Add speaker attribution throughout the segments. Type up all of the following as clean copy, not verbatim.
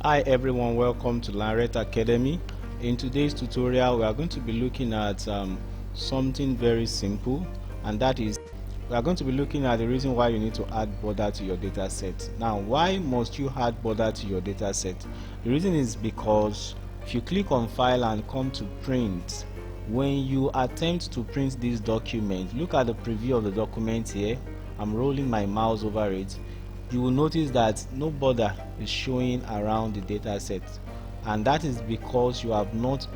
Speaker 1: Hi everyone, welcome to Laret Academy. In today's tutorial we are going to be looking at something very simple, and that is we are going to be looking at the reason why you need to add border to your data set. Now, why must you add border to your data set? The reason is because if you click on file and come to print, when you attempt to print this document, look at the preview of the document here. I'm rolling my mouse over it. You will notice that no border is showing around the data set, and that is because you have not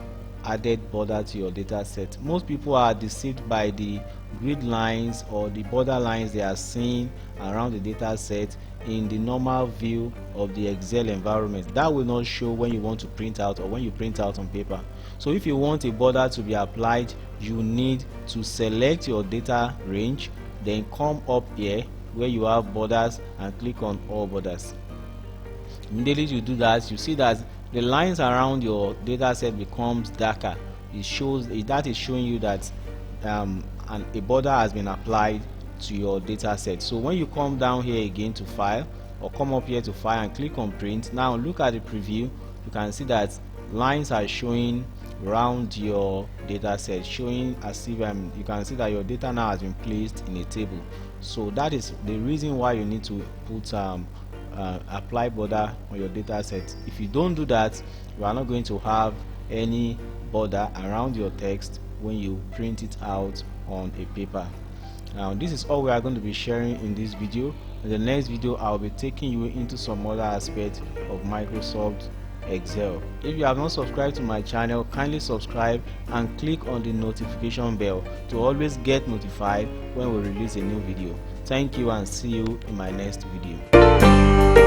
Speaker 1: added border to your data set. Most people are deceived by the grid lines or the border lines they are seeing around the data set in the normal view of the Excel environment. That will not show when you want to print out or when you print out on paper. So if you want a border to be applied, you need to select your data range, then come up here where you have borders and click on all borders. Immediately you do that, you see that the lines around your data set becomes darker. It shows that is showing you that a border has been applied to your data set. So when you come down here again to file, or come up here to file and click on print, now look at the preview. You can see that lines are showing around your data set, showing as if you can see that your data now has been placed in a table. So that is the reason why you need to put apply border on your data set. If you don't do that, you are not going to have any border around your text when you print it out on a paper. Now, this is all we are going to be sharing in this video. In the next video, I'll be taking you into some other aspects of Microsoft Excel. If you have not subscribed to my channel, kindly subscribe and click on the notification bell to always get notified when we release a new video. Thank you and see you in my next video.